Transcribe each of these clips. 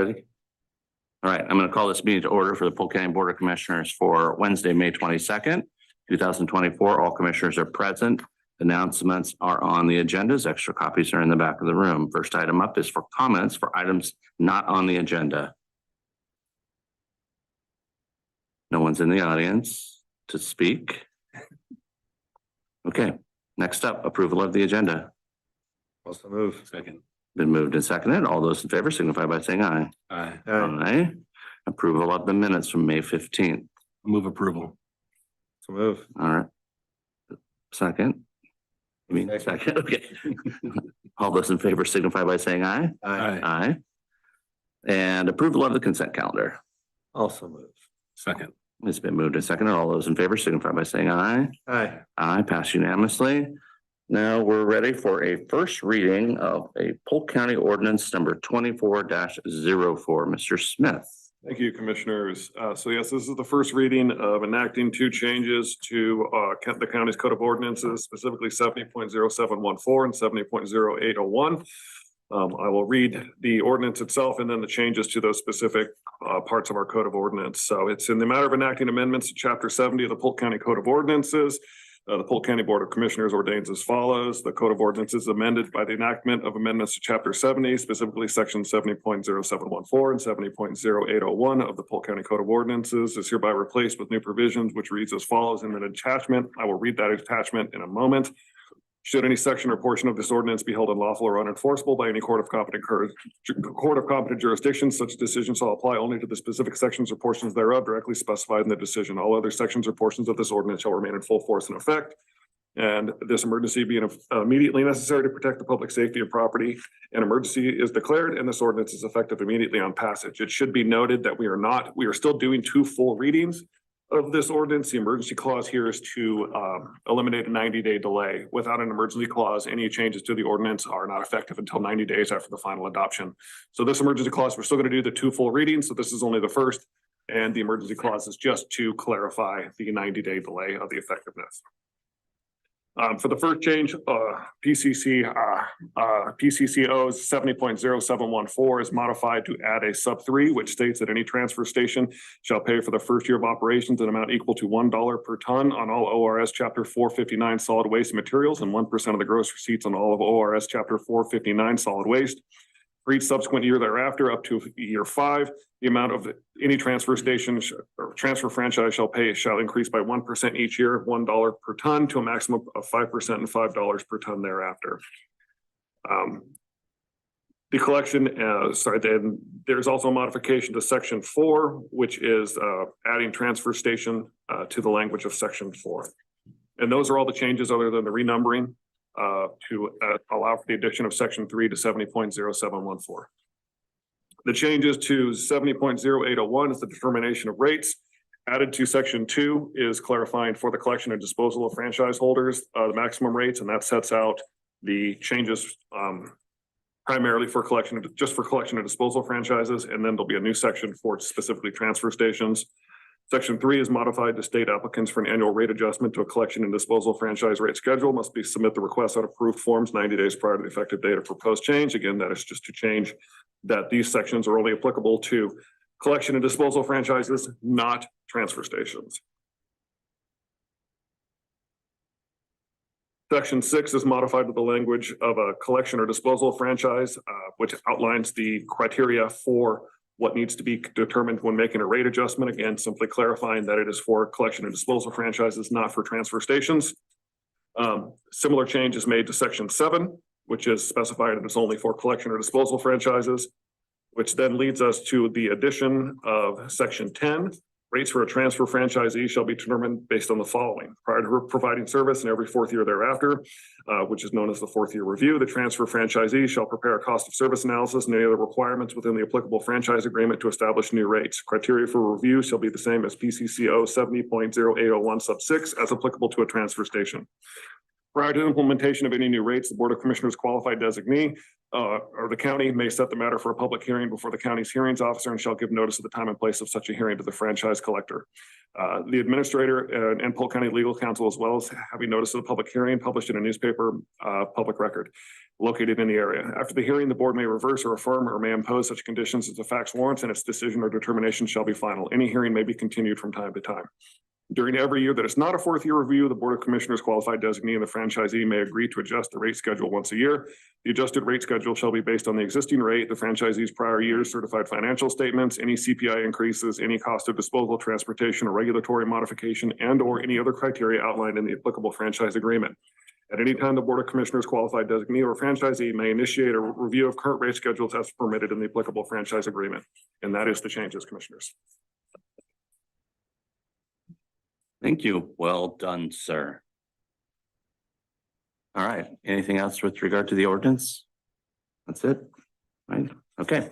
Ready? All right, I'm going to call this meeting to order for the Polk County Board of Commissioners for Wednesday, May 22nd, 2024. All commissioners are present. Announcements are on the agendas. Extra copies are in the back of the room. First item up is for comments for items not on the agenda. No one's in the audience to speak. Okay, next up, approval of the agenda. Also move. Second. Been moved and seconded. All those in favor signify by saying aye. Aye. Aye. Approval of the minutes from May 15th. Move approval. So move. All right. Second. You mean second? Okay. All those in favor signify by saying aye. Aye. Aye. And approval of the consent calendar. Also move. Second. It's been moved and seconded. All those in favor signify by saying aye. Aye. Aye, passed unanimously. Now we're ready for a first reading of a Polk County ordinance number 24-04. Mr. Smith. Thank you, commissioners. So yes, this is the first reading of enacting two changes to the county's code of ordinances, specifically 70.0714 and 70.0801. I will read the ordinance itself and then the changes to those specific parts of our code of ordinance. So it's in the matter of enacting amendments to Chapter 70 of the Polk County Code of Ordinances. The Polk County Board of Commissioners ordains as follows. The Code of Ordinances amended by the enactment of amendments to Chapter 70, specifically Section 70.0714 and 70.0801 of the Polk County Code of Ordinances is hereby replaced with new provisions, which reads as follows in an attachment. I will read that attachment in a moment. Should any section or portion of this ordinance be held unlawful or unenforceable by any court of competent jurisdiction, such decision shall apply only to the specific sections or portions thereof directly specified in the decision. All other sections or portions of this ordinance shall remain in full force and effect. And this emergency being immediately necessary to protect the public safety and property, an emergency is declared and this ordinance is effective immediately on passage. It should be noted that we are still doing two full readings of this ordinance. The emergency clause here is to eliminate a 90-day delay. Without an emergency clause, any changes to the ordinance are not effective until 90 days after the final adoption. So this emergency clause, we're still going to do the two full readings. So this is only the first, and the emergency clause is just to clarify the 90-day delay of the effectiveness. For the first change, PCCO's 70.0714 is modified to add a sub 3, which states that any transfer station shall pay for the first year of operations an amount equal to $1 per ton on all ORS Chapter 459 solid waste materials and 1% of the gross receipts on all of ORS Chapter 459 solid waste. For each subsequent year thereafter, up to year 5, the amount of any transfer station or transfer franchise shall increase by 1% each year, $1 per ton to a maximum of 5% and $5 per ton thereafter. The collection, there's also a modification to Section 4, which is adding transfer station to the language of Section 4. And those are all the changes other than the renumbering to allow for the addition of Section 3 to 70.0714. The changes to 70.0801 is the determination of rates. Added to Section 2 is clarifying for the collection and disposal of franchise holders the maximum rates, and that sets out the changes primarily for collection and disposal franchises, and then there'll be a new section for specifically transfer stations. Section 3 is modified to state applicants for an annual rate adjustment to a collection and disposal franchise rate schedule must submit the request on approved forms 90 days prior to the effective date of proposed change. Again, that is just to change that these sections are only applicable to collection and disposal franchises, not transfer stations. Section 6 is modified with the language of a collection or disposal franchise, which outlines the criteria for what needs to be determined when making a rate adjustment. Again, simply clarifying that it is for collection and disposal franchises, not for transfer stations. Similar change is made to Section 7, which is specified that it's only for collection or disposal franchises, which then leads us to the addition of Section 10. Rates for a transfer franchisee shall be determined based on the following. Prior to providing service and every fourth year thereafter, which is known as the fourth year review, the transfer franchisee shall prepare a cost of service analysis and any other requirements within the applicable franchise agreement to establish new rates. Criteria for review shall be the same as PCCO 70.0801 sub 6 as applicable to a transfer station. Prior to implementation of any new rates, the Board of Commissioners qualified designee or the county may set the matter for a public hearing before the county's hearings officer and shall give notice of the time and place of such a hearing to the franchise collector. The administrator and Polk County Legal Counsel, as well as having notice of the public hearing published in a newspaper, public record located in the area. After the hearing, the board may reverse or affirm or may impose such conditions as the facts warrants, and its decision or determination shall be final. Any hearing may be continued from time to time. During every year that is not a fourth year review, the Board of Commissioners qualified designee and the franchisee may agree to adjust the rate schedule once a year. The adjusted rate schedule shall be based on the existing rate, the franchisee's prior year's certified financial statements, any CPI increases, any cost of disposal, transportation, or regulatory modification, and or any other criteria outlined in the applicable franchise agreement. At any time, the Board of Commissioners qualified designee or franchisee may initiate a review of current rate schedules as permitted in the applicable franchise agreement. And that is the changes, Commissioners. Thank you. Well done, sir. All right. Anything else with regard to the ordinance? That's it. Right. Okay.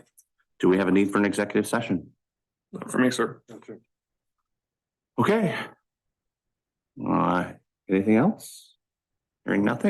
Do we have a need for an executive session? Not for me, sir. Okay. Anything else? Hearing nothing?